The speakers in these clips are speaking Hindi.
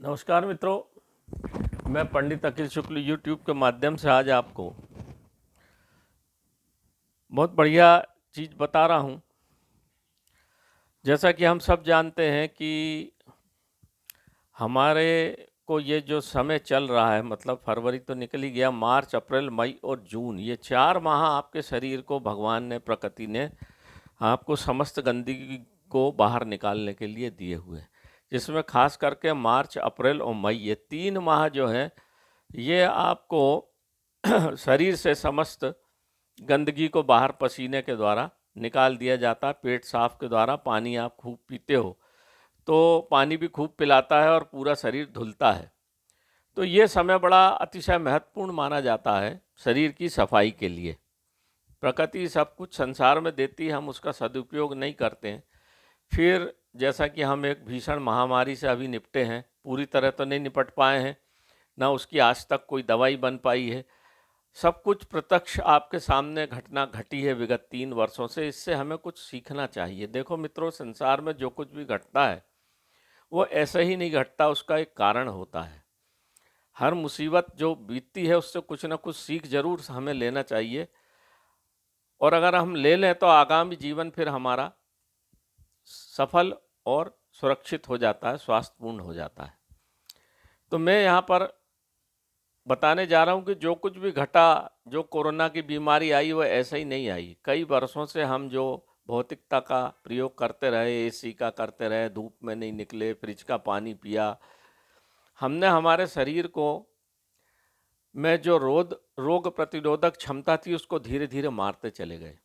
नमस्कार मित्रों, मैं पंडित अखिल शुक्ल यूट्यूब के माध्यम से आज आपको बहुत बढ़िया चीज़ बता रहा हूँ। जैसा कि हम सब जानते हैं कि हमारे को ये जो समय चल रहा है, मतलब फरवरी तो निकल ही गया, मार्च, अप्रैल, मई और जून, ये 4 माह आपके शरीर को भगवान ने, प्रकृति ने आपको समस्त गंदगी को बाहर निकालने के लिए दिए हुए हैं। जिसमें खास करके मार्च, अप्रैल और मई, ये 3 माह जो हैं, ये आपको शरीर से समस्त गंदगी को बाहर पसीने के द्वारा निकाल दिया जाता है। पेट साफ के द्वारा पानी आप खूब पीते हो तो पानी भी खूब पिलाता है और पूरा शरीर धुलता है। तो ये समय बड़ा अतिशय महत्वपूर्ण माना जाता है शरीर की सफाई के लिए। प्रकृति सब कुछ संसार में देती है, हम उसका सदुपयोग नहीं करते हैं। फिर जैसा कि हम एक भीषण महामारी से अभी निपटे हैं, पूरी तरह तो नहीं निपट पाए हैं, ना उसकी आज तक कोई दवाई बन पाई है। सब कुछ प्रत्यक्ष आपके सामने घटना घटी है विगत 3 वर्षों से। इससे हमें कुछ सीखना चाहिए। देखो मित्रों, संसार में जो कुछ भी घटता है वो ऐसे ही नहीं घटता, उसका एक कारण होता है। हर मुसीबत जो बीतती है उससे कुछ ना कुछ सीख जरूर हमें लेना चाहिए, और अगर हम ले लें तो आगामी जीवन फिर हमारा सफल और सुरक्षित हो जाता है, स्वास्थ्यपूर्ण हो जाता है। तो मैं यहाँ पर बताने जा रहा हूँ कि जो कुछ भी घटा, जो कोरोना की बीमारी आई, वो ऐसे ही नहीं आई। कई वर्षों से हम जो भौतिकता का प्रयोग करते रहे, एसी का करते रहे, धूप में नहीं निकले, फ्रिज का पानी पिया, हमने हमारे शरीर को में जो रोग प्रतिरोधक क्षमता थी उसको धीरे धीरे मारते चले गए।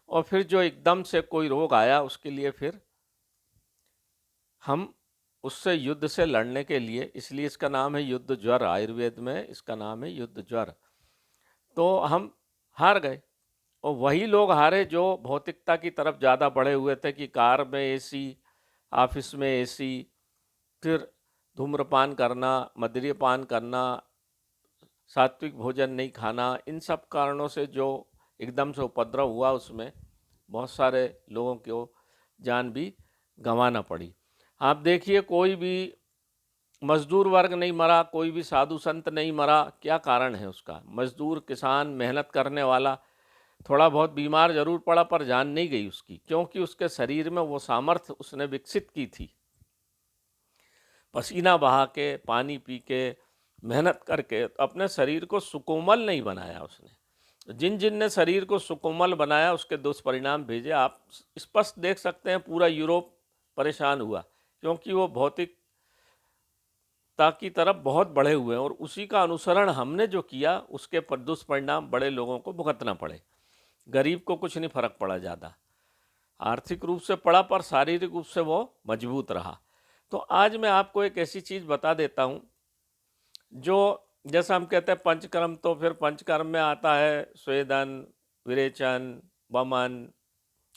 और फिर जो एकदम से कोई रोग आया, उसके लिए फिर हम उससे युद्ध से लड़ने के लिए, इसलिए इसका नाम है युद्ध ज्वर, आयुर्वेद में इसका नाम है युद्ध ज्वर। तो हम हार गए, और वही लोग हारे जो भौतिकता की तरफ ज़्यादा बढ़े हुए थे कि कार में एसी, ऑफिस में एसी, फिर धूम्रपान करना, मद्यपान करना, सात्विक भोजन नहीं खाना, इन सब कारणों से जो एकदम से उपद्रव हुआ उसमें बहुत सारे लोगों को जान भी गंवाना पड़ी। आप देखिए, कोई भी मजदूर वर्ग नहीं मरा, कोई भी साधु संत नहीं मरा। क्या कारण है उसका? मजदूर, किसान, मेहनत करने वाला थोड़ा बहुत बीमार जरूर पड़ा, पर जान नहीं गई उसकी, क्योंकि उसके शरीर में वो सामर्थ्य उसने विकसित की थी। पसीना बहा के, पानी पी के, मेहनत करके अपने शरीर को सुकोमल नहीं बनाया उसने। जिन जिन ने शरीर को सुकोमल बनाया उसके दुष्परिणाम भेजे। आप स्पष्ट देख सकते हैं, पूरा यूरोप परेशान हुआ, क्योंकि वो भौतिकता की तरफ बहुत बढ़े हुए हैं, और उसी का अनुसरण हमने जो किया उसके दुष्परिणाम बड़े लोगों को भुगतना पड़े। गरीब को कुछ नहीं फर्क पड़ा ज़्यादा, आर्थिक रूप से पड़ा, पर शारीरिक रूप से वो मजबूत रहा। तो आज मैं आपको एक ऐसी चीज़ बता देता हूँ जो, जैसा हम कहते हैं पंचकर्म, तो फिर पंचकर्म में आता है स्वेदन, विरेचन, वमन,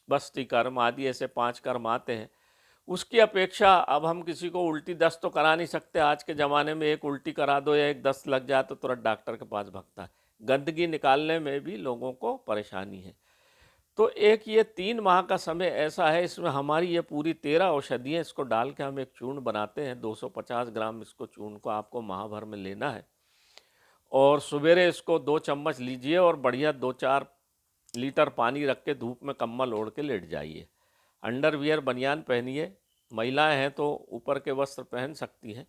बस्ती कर्म आदि, ऐसे 5 कर्म आते हैं। उसकी अपेक्षा अब हम किसी को उल्टी दस्त तो करा नहीं सकते। आज के ज़माने में एक उल्टी करा दो या एक दस्त लग जाए तो तुरंत डॉक्टर के पास भागता है। गंदगी निकालने में भी लोगों को परेशानी है। तो एक ये 3 माह का समय ऐसा है, इसमें हमारी ये पूरी 13 औषधियाँ, इसको डाल के हम एक चूर्ण बनाते हैं। 250 ग्राम इसको चूर्ण को आपको माह भर में लेना है, और सवेरे इसको 2 चम्मच लीजिए और बढ़िया 2-4 लीटर पानी रख के धूप में कंबल ओढ़ के लेट जाइए। अंडरवियर, बनियान पहनिए। महिलाएं हैं तो ऊपर के वस्त्र पहन सकती हैं।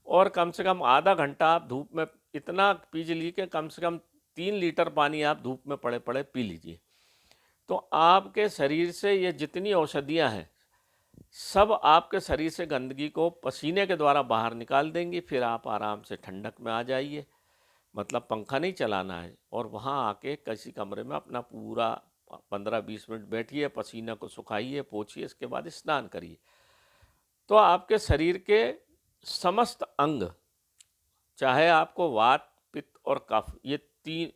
और कम से कम आधा घंटा आप धूप में इतना पीज ली के कम से कम 3 लीटर पानी आप धूप में पड़े पड़े पी लीजिए। तो आपके शरीर से ये जितनी औषधियां हैं, सब आपके शरीर से गंदगी को पसीने के द्वारा बाहर निकाल देंगी। फिर आप आराम से ठंडक में आ जाइए, मतलब पंखा नहीं चलाना है, और वहाँ आके किसी कमरे में अपना पूरा 15-20 मिनट बैठिए, पसीना को सुखाइए, पोछिए, इसके बाद स्नान करिए। तो आपके शरीर के समस्त अंग, चाहे आपको वात, पित्त और कफ,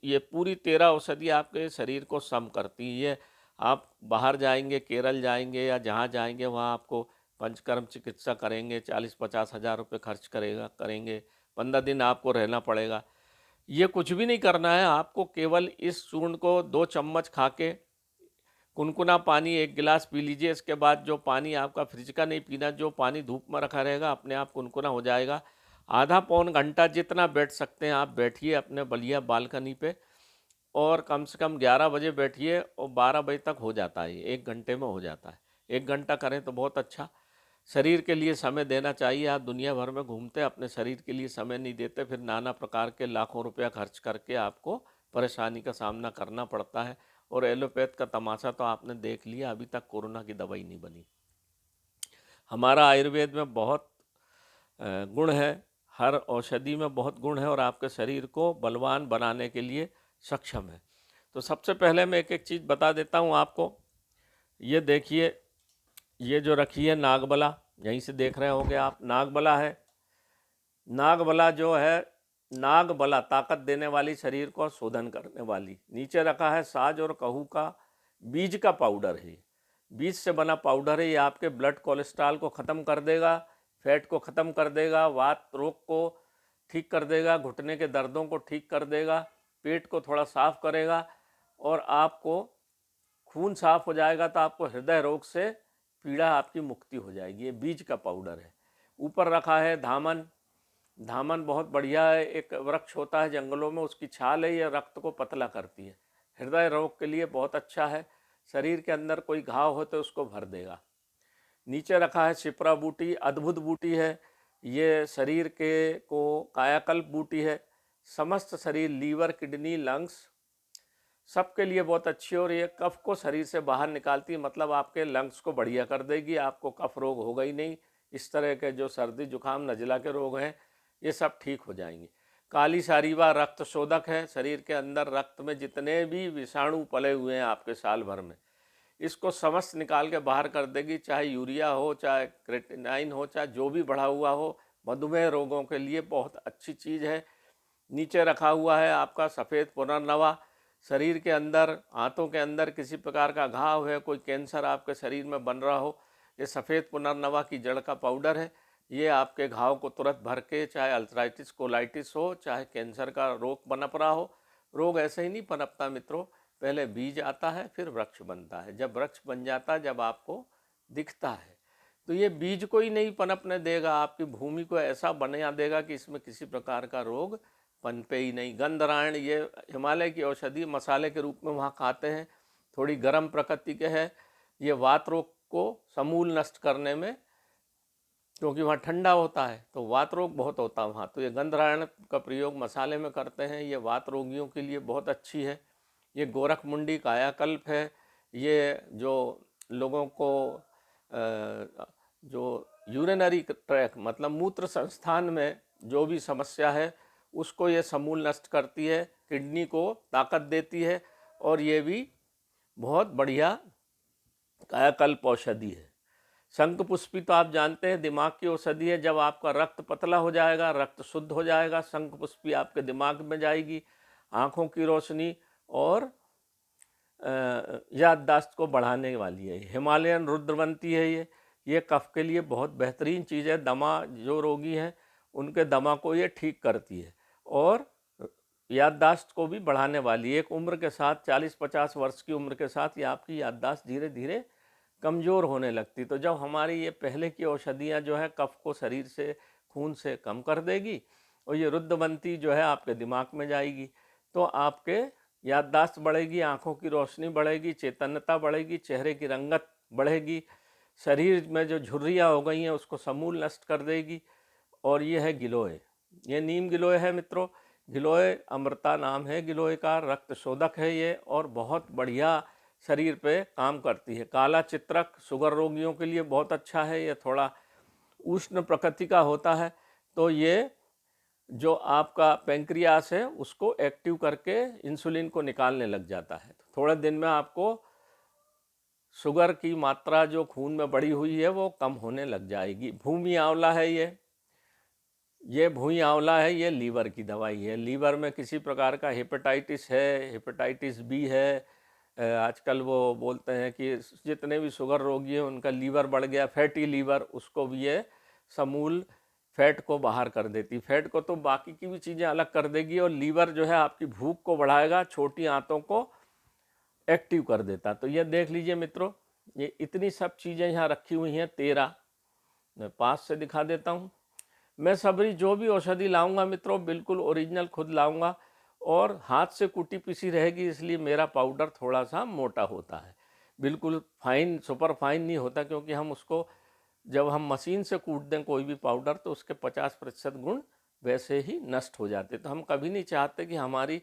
ये पूरी 13 औषधि आपके शरीर को सम करती है। ये आप बाहर जाएंगे, केरल जाएंगे या जहाँ जाएंगे, वहाँ आपको पंचकर्म चिकित्सा करेंगे, 40-50 हज़ार रुपये खर्च करेंगे, 15 दिन आपको रहना पड़ेगा। ये कुछ भी नहीं करना है आपको, केवल इस चूर्ण को 2 चम्मच खा के कुनकुना पानी 1 गिलास पी लीजिए। इसके बाद जो पानी आपका फ्रिज का नहीं पीना, जो पानी धूप में रखा रहेगा अपने आप कुनकुना हो जाएगा। आधा पौन घंटा जितना बैठ सकते हैं आप बैठिए अपने बलिया बालकनी पे, और कम से कम 11 बजे बैठिए और 12 बजे तक हो जाता है, 1 घंटे में हो जाता है। 1 घंटा करें तो बहुत अच्छा। शरीर के लिए समय देना चाहिए। आप दुनिया भर में घूमते अपने शरीर के लिए समय नहीं देते, फिर नाना प्रकार के लाखों रुपया खर्च करके आपको परेशानी का सामना करना पड़ता है। और एलोपैथ का तमाशा तो आपने देख लिया, अभी तक कोरोना की दवाई नहीं बनी। हमारा आयुर्वेद में बहुत गुण है, हर औषधि में बहुत गुण है और आपके शरीर को बलवान बनाने के लिए सक्षम है। तो सबसे पहले मैं एक एक चीज़ बता देता हूँ आपको। ये देखिए, ये जो रखी है नागबला, यहीं से देख रहे होंगे आप, नागबला है। नागबला जो है, नागबला ताकत देने वाली, शरीर को शोधन करने वाली। नीचे रखा है साज और कहू का बीज का पाउडर है। बीज से बना पाउडर है। ये आपके ब्लड कोलेस्ट्रॉल को ख़त्म कर देगा, फैट को ख़त्म कर देगा, वात रोग को ठीक कर देगा, घुटने के दर्दों को ठीक कर देगा, पेट को थोड़ा साफ करेगा और आपको खून साफ हो जाएगा, तो आपको हृदय रोग से पीड़ा आपकी मुक्ति हो जाएगी। ये बीज का पाउडर है। ऊपर रखा है धामन। धामन बहुत बढ़िया है, एक वृक्ष होता है जंगलों में, उसकी छाल है, ये रक्त को पतला करती है, हृदय रोग के लिए बहुत अच्छा है। शरीर के अंदर कोई घाव हो तो उसको भर देगा। नीचे रखा है शिप्रा बूटी, अद्भुत बूटी है। ये शरीर के को कायाकल्प बूटी है। समस्त शरीर, लीवर, किडनी, लंग्स सबके लिए बहुत अच्छी है और ये कफ को शरीर से बाहर निकालती है, मतलब आपके लंग्स को बढ़िया कर देगी, आपको कफ रोग होगा ही नहीं। इस तरह के जो सर्दी जुकाम नज़ला के रोग हैं ये सब ठीक हो जाएंगे। काली सारीवा रक्त शोधक है, शरीर के अंदर रक्त में जितने भी विषाणु पले हुए हैं आपके साल भर में, इसको समस्त निकाल के बाहर कर देगी। चाहे यूरिया हो, चाहे क्रेटिनाइन हो, चाहे जो भी बढ़ा हुआ हो, मधुमेह रोगों के लिए बहुत अच्छी चीज़ है। नीचे रखा हुआ है आपका सफ़ेद पुनर्नवा। शरीर के अंदर, हाथों के अंदर किसी प्रकार का घाव है, कोई कैंसर आपके शरीर में बन रहा हो, ये सफ़ेद पुनर्नवा की जड़ का पाउडर है। ये आपके घाव को तुरंत भर के, चाहे अल्सराइटिस कोलाइटिस हो, चाहे कैंसर का रोग पनप रहा हो। रोग ऐसे ही नहीं पनपता मित्रों, पहले बीज आता है फिर वृक्ष बनता है। जब वृक्ष बन जाता है, जब आपको दिखता है, तो ये बीज को ही नहीं पनपने देगा, आपकी भूमि को ऐसा बना देगा कि इसमें किसी प्रकार का रोग पनपे ही नहीं। गंधरायण, ये हिमालय की औषधि मसाले के रूप में वहाँ खाते हैं, थोड़ी गर्म प्रकृति के है। ये वात रोग को समूल नष्ट करने में, क्योंकि वहाँ ठंडा होता है तो वात रोग बहुत होता है वहाँ, तो ये गंधरायण का प्रयोग मसाले में करते हैं। ये वात रोगियों के लिए बहुत अच्छी है। ये गोरखमुंडी कायाकल्प है। ये जो लोगों को जो यूरिनरी ट्रैक मतलब मूत्र संस्थान में जो भी समस्या है उसको ये समूल नष्ट करती है, किडनी को ताकत देती है और ये भी बहुत बढ़िया कायाकल्प औषधि है। शंख पुष्पी तो आप जानते हैं दिमाग की औषधि है। जब आपका रक्त पतला हो जाएगा, रक्त शुद्ध हो जाएगा, शंख पुष्पी आपके दिमाग में जाएगी, आँखों की रोशनी और याददाश्त को बढ़ाने वाली है। हिमालयन रुद्रवंती है ये कफ के लिए बहुत बेहतरीन चीज़ है। दमा जो रोगी हैं उनके दमा को ये ठीक करती है और याददाश्त को भी बढ़ाने वाली है। एक उम्र के साथ, 40-50 वर्ष की उम्र के साथ, ये आपकी याददाश्त धीरे धीरे कमज़ोर होने लगती। तो जब हमारी ये पहले की औषधियाँ जो है कफ को शरीर से, खून से कम कर देगी और ये रुद्रवंती जो है आपके दिमाग में जाएगी, तो आपके याददाश्त बढ़ेगी, आँखों की रोशनी बढ़ेगी, चैतन्यता बढ़ेगी, चेहरे की रंगत बढ़ेगी, शरीर में जो झुर्रियाँ हो गई हैं उसको समूल नष्ट कर देगी। और ये है गिलोय, ये नीम गिलोय है मित्रों। गिलोय अमृता नाम है गिलोय का, रक्त शोधक है ये और बहुत बढ़िया शरीर पे काम करती है। काला चित्रक शुगर रोगियों के लिए बहुत अच्छा है। ये थोड़ा उष्ण प्रकृति का होता है, तो ये जो आपका पेंक्रियास है उसको एक्टिव करके इंसुलिन को निकालने लग जाता है। तो थोड़े दिन में आपको शुगर की मात्रा जो खून में बढ़ी हुई है वो कम होने लग जाएगी। भूमि आंवला है ये भूमि आंवला है, ये लीवर की दवाई है। लीवर में किसी प्रकार का हेपेटाइटिस है, हेपेटाइटिस बी है, आजकल वो बोलते हैं कि जितने भी शुगर रोगी हैं उनका लीवर बढ़ गया, फैटी लीवर, उसको भी ये समूल फैट को बाहर कर देती। फैट को तो बाकी की भी चीज़ें अलग कर देगी और लीवर जो है आपकी भूख को बढ़ाएगा, छोटी आंतों को एक्टिव कर देता। तो ये देख लीजिए मित्रों, ये इतनी सब चीज़ें यहाँ रखी हुई हैं 13, मैं पास से दिखा देता हूँ। मैं सभी जो भी औषधि लाऊंगा मित्रों बिल्कुल ओरिजिनल खुद लाऊंगा, और हाथ से कुटी पिसी रहेगी, इसलिए मेरा पाउडर थोड़ा सा मोटा होता है, बिल्कुल फाइन सुपर फाइन नहीं होता, क्योंकि हम उसको जब हम मशीन से कूट दें कोई भी पाउडर तो उसके 50% गुण वैसे ही नष्ट हो जाते। तो हम कभी नहीं चाहते कि हमारी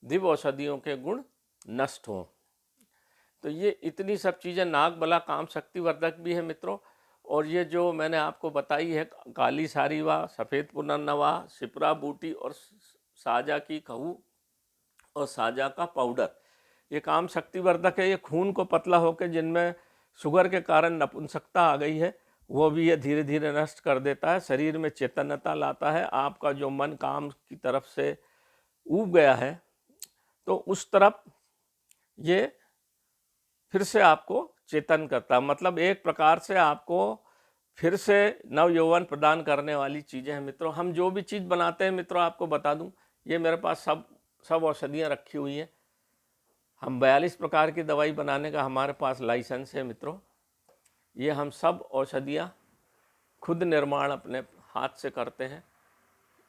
दिव्य औषधियों के गुण नष्ट हों। तो ये इतनी सब चीज़ें, नाग बला काम शक्तिवर्धक भी है मित्रों। और ये जो मैंने आपको बताई है, काली सारीवा, सफ़ेद पुनर्नवा, शिप्रा बूटी और साजा की कहू और साजा का पाउडर, ये काम शक्तिवर्धक है। ये खून को पतला होकर जिनमें शुगर के कारण नपुंसकता आ गई है वो भी ये धीरे धीरे नष्ट कर देता है, शरीर में चैतन्यता लाता है। आपका जो मन काम की तरफ से ऊब गया है तो उस तरफ ये फिर से आपको चेतन करता है। मतलब एक प्रकार से आपको फिर से नव यौवन प्रदान करने वाली चीज़ें हैं मित्रों। हम जो भी चीज़ बनाते हैं मित्रों, आपको बता दूं, ये मेरे पास सब औषधियाँ रखी हुई हैं। हम 42 प्रकार की दवाई बनाने का हमारे पास लाइसेंस है मित्रों। ये हम सब औषधियाँ खुद निर्माण अपने हाथ से करते हैं।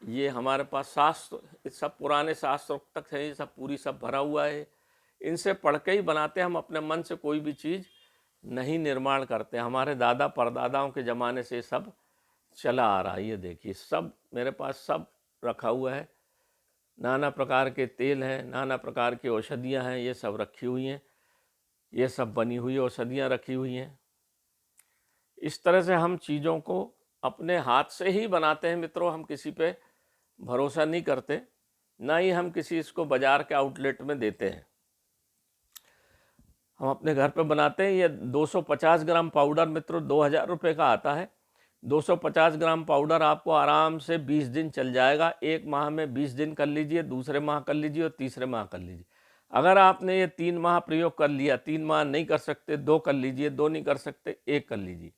ये हमारे पास शास्त्र, सब पुराने शास्त्रों तक है, ये सब पूरी सब भरा हुआ है। इनसे पढ़ के ही बनाते हैं। हम अपने मन से कोई भी चीज़ नहीं निर्माण करते। हमारे दादा परदादाओं के ज़माने से सब चला आ रहा है। ये देखिए सब मेरे पास सब रखा हुआ है। नाना प्रकार के तेल हैं, नाना प्रकार की औषधियाँ हैं, ये सब रखी हुई हैं। ये सब बनी हुई औषधियाँ रखी हुई हैं। इस तरह से हम चीज़ों को अपने हाथ से ही बनाते हैं मित्रों। हम किसी पे भरोसा नहीं करते, ना ही हम किसी इसको बाज़ार के आउटलेट में देते हैं। हम अपने घर पे बनाते हैं। ये 250 ग्राम पाउडर मित्रों 2000 रुपये का आता है। 250 ग्राम पाउडर आपको आराम से 20 दिन चल जाएगा। एक माह में 20 दिन कर लीजिए, दूसरे माह कर लीजिए और तीसरे माह कर लीजिए। अगर आपने ये 3 माह प्रयोग कर लिया, 3 माह नहीं कर सकते 2 कर लीजिए, 2 नहीं कर सकते 1 कर लीजिए।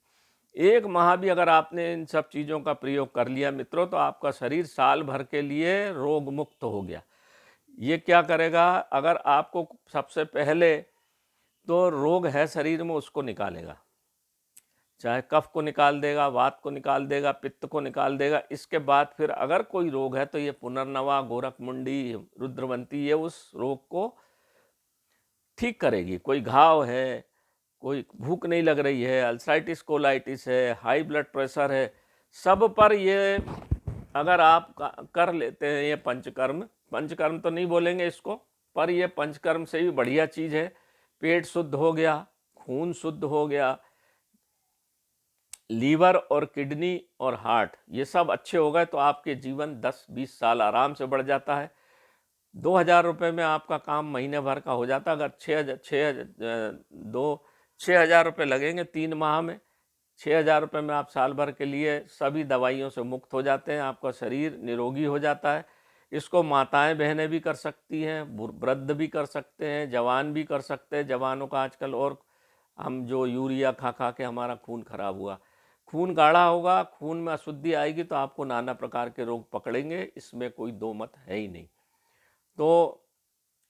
1 माह भी अगर आपने इन सब चीज़ों का प्रयोग कर लिया मित्रों, तो आपका शरीर साल भर के लिए रोग मुक्त हो गया। ये क्या करेगा, अगर आपको सबसे पहले तो रोग है शरीर में उसको निकालेगा, चाहे कफ को निकाल देगा, वात को निकाल देगा, पित्त को निकाल देगा। इसके बाद फिर अगर कोई रोग है तो ये पुनर्नवा, गोरखमुंडी, रुद्रवंती, ये उस रोग को ठीक करेगी। कोई घाव है, कोई भूख नहीं लग रही है, अल्सराइटिस कोलाइटिस है, हाई ब्लड प्रेशर है, सब पर ये अगर आप कर लेते हैं ये पंचकर्म, पंचकर्म तो नहीं बोलेंगे इसको, पर ये पंचकर्म से भी बढ़िया चीज़ है। पेट शुद्ध हो गया, खून शुद्ध हो गया, लीवर और किडनी और हार्ट ये सब अच्छे हो गए तो आपके जीवन 10-20 साल आराम से बढ़ जाता है। 2000 रुपये में आपका काम महीने भर का हो जाता है। अगर 6,000 रुपये लगेंगे 3 माह में, 6,000 रुपये में आप साल भर के लिए सभी दवाइयों से मुक्त हो जाते हैं। आपका शरीर निरोगी हो जाता है। इसको माताएं बहनें भी कर सकती हैं, वृद्ध भी कर सकते हैं, जवान भी कर सकते हैं। जवानों का आजकल, और हम जो यूरिया खा खा के हमारा खून खराब हुआ, खून गाढ़ा होगा, खून में अशुद्धि आएगी तो आपको नाना प्रकार के रोग पकड़ेंगे, इसमें कोई दो मत है ही नहीं। तो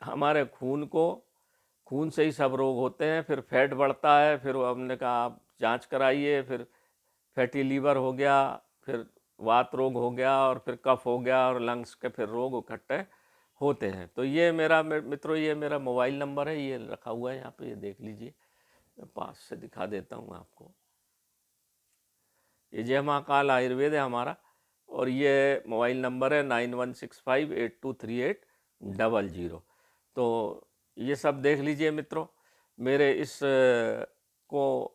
हमारे खून से ही सब रोग होते हैं। फिर फैट बढ़ता है, फिर हमने कहा आप जांच कराइए, फिर फैटी लीवर हो गया, फिर वात रोग हो गया, और फिर कफ हो गया, और लंग्स के फिर रोग इकट्ठे होते हैं। तो ये मेरा मित्रों, ये मेरा मोबाइल नंबर है, ये रखा हुआ है यहाँ पे, ये देख लीजिए। मैं पास से दिखा देता हूँ आपको। ये जय महाकाल आयुर्वेद है हमारा, और ये मोबाइल नंबर है 9165823800। तो ये सब देख लीजिए मित्रों। मेरे इस को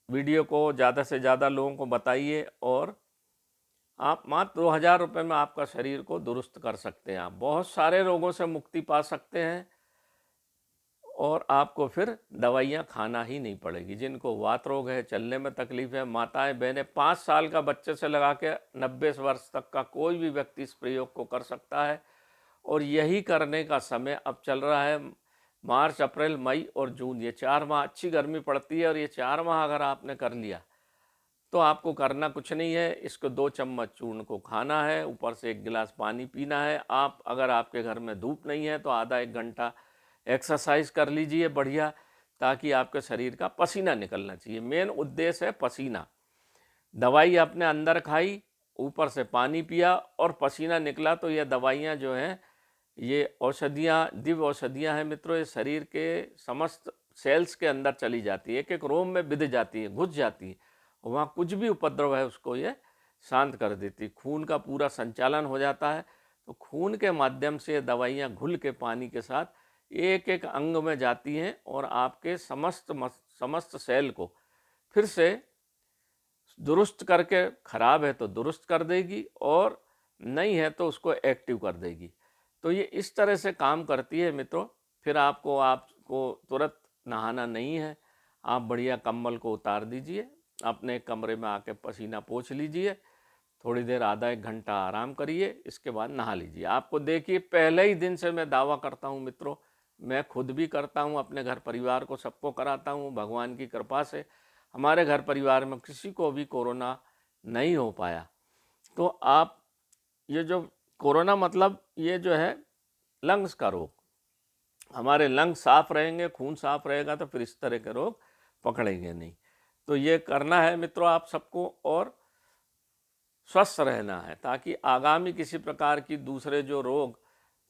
वीडियो को ज़्यादा से ज़्यादा लोगों को बताइए, और आप मात्र 2000 रुपये में आपका शरीर को दुरुस्त कर सकते हैं। आप बहुत सारे रोगों से मुक्ति पा सकते हैं, और आपको फिर दवाइयाँ खाना ही नहीं पड़ेगी। जिनको वात रोग है, चलने में तकलीफ है, माताएं बहनें, 5 साल का बच्चे से लगा के 90 वर्ष तक का कोई भी व्यक्ति इस प्रयोग को कर सकता है। और यही करने का समय अब चल रहा है। मार्च, अप्रैल, मई और जून, ये 4 माह अच्छी गर्मी पड़ती है, और ये 4 माह अगर आपने कर लिया तो आपको करना कुछ नहीं है। इसको 2 चम्मच चूर्ण को खाना है, ऊपर से 1 गिलास पानी पीना है। आप अगर आपके घर में धूप नहीं है तो आधा 1 घंटा एक्सरसाइज कर लीजिए बढ़िया, ताकि आपके शरीर का पसीना निकलना चाहिए। मेन उद्देश्य है पसीना। दवाई आपने अंदर खाई, ऊपर से पानी पिया और पसीना निकला, तो ये दवाइयाँ जो हैं, ये औषधियाँ, दिव्य औषधियाँ हैं मित्रों, ये शरीर के समस्त सेल्स के अंदर चली जाती है, एक एक रोम में बिध जाती है, घुस जाती है, वहाँ कुछ भी उपद्रव है उसको ये शांत कर देती। खून का पूरा संचालन हो जाता है। तो खून के माध्यम से दवाइयाँ घुल के पानी के साथ एक एक अंग में जाती हैं और आपके समस्त सेल को फिर से दुरुस्त करके, खराब है तो दुरुस्त कर देगी और नहीं है तो उसको एक्टिव कर देगी। तो ये इस तरह से काम करती है मित्रों। फिर आपको तुरंत नहाना नहीं है, आप बढ़िया कंबल को उतार दीजिए, अपने कमरे में आके पसीना पोंछ लीजिए, थोड़ी देर आधा एक घंटा आराम करिए, इसके बाद नहा लीजिए। आपको देखिए, पहले ही दिन से मैं दावा करता हूँ मित्रों, मैं खुद भी करता हूँ, अपने घर परिवार को सबको कराता हूँ, भगवान की कृपा से हमारे घर परिवार में किसी को भी कोरोना नहीं हो पाया। तो आप ये जो कोरोना मतलब ये जो है लंग्स का रोग, हमारे लंग्स साफ रहेंगे, खून साफ रहेगा तो फिर इस तरह के रोग पकड़ेंगे नहीं। तो ये करना है मित्रों आप सबको, और स्वस्थ रहना है, ताकि आगामी किसी प्रकार की दूसरे जो रोग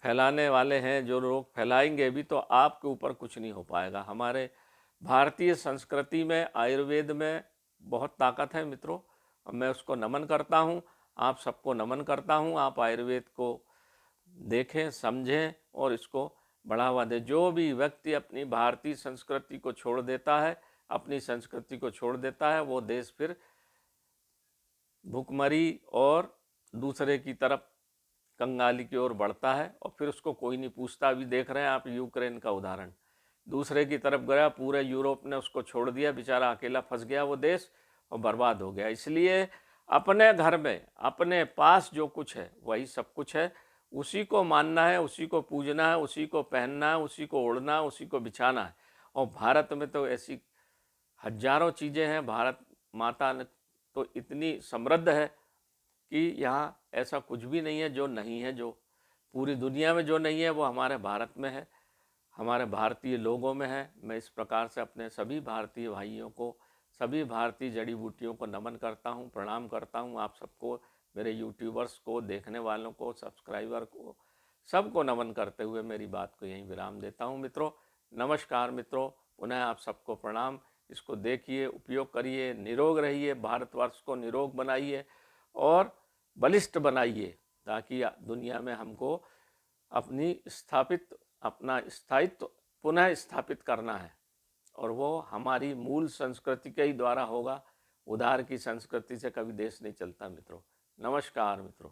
फैलाने वाले हैं, जो रोग फैलाएंगे भी, तो आपके ऊपर कुछ नहीं हो पाएगा। हमारे भारतीय संस्कृति में, आयुर्वेद में बहुत ताकत है मित्रों, और मैं उसको नमन करता हूँ, आप सबको नमन करता हूँ। आप आयुर्वेद को देखें, समझें और इसको बढ़ावा दें। जो भी व्यक्ति अपनी भारतीय संस्कृति को छोड़ देता है, अपनी संस्कृति को छोड़ देता है, वो देश फिर भुखमरी और दूसरे की तरफ कंगाली की ओर बढ़ता है, और फिर उसको कोई नहीं पूछता। अभी देख रहे हैं आप यूक्रेन का उदाहरण, दूसरे की तरफ गया, पूरे यूरोप ने उसको छोड़ दिया, बेचारा अकेला फंस गया वो देश और बर्बाद हो गया। इसलिए अपने घर में, अपने पास जो कुछ है वही सब कुछ है, उसी को मानना है, उसी को पूजना है, उसी को पहनना है, उसी को ओढ़ना है, उसी को बिछाना है। और भारत में तो ऐसी हजारों चीज़ें हैं, भारत माता ने तो इतनी समृद्ध है कि यहाँ ऐसा कुछ भी नहीं है जो नहीं है। जो पूरी दुनिया में जो नहीं है वो हमारे भारत में है, हमारे भारतीय लोगों में है। मैं इस प्रकार से अपने सभी भारतीय भाइयों को, सभी भारतीय जड़ी बूटियों को नमन करता हूँ, प्रणाम करता हूँ। आप सबको, मेरे यूट्यूबर्स को, देखने वालों को, सब्सक्राइबर को, सबको नमन करते हुए मेरी बात को यहीं विराम देता हूँ मित्रों। नमस्कार मित्रों, पुनः आप सबको प्रणाम। इसको देखिए, उपयोग करिए, निरोग रहिए, भारतवर्ष को निरोग बनाइए और बलिष्ठ बनाइए, ताकि दुनिया में हमको अपना स्थायित्व पुनः स्थापित करना है, और वो हमारी मूल संस्कृति के ही द्वारा होगा। उधार की संस्कृति से कभी देश नहीं चलता मित्रों। नमस्कार मित्रों।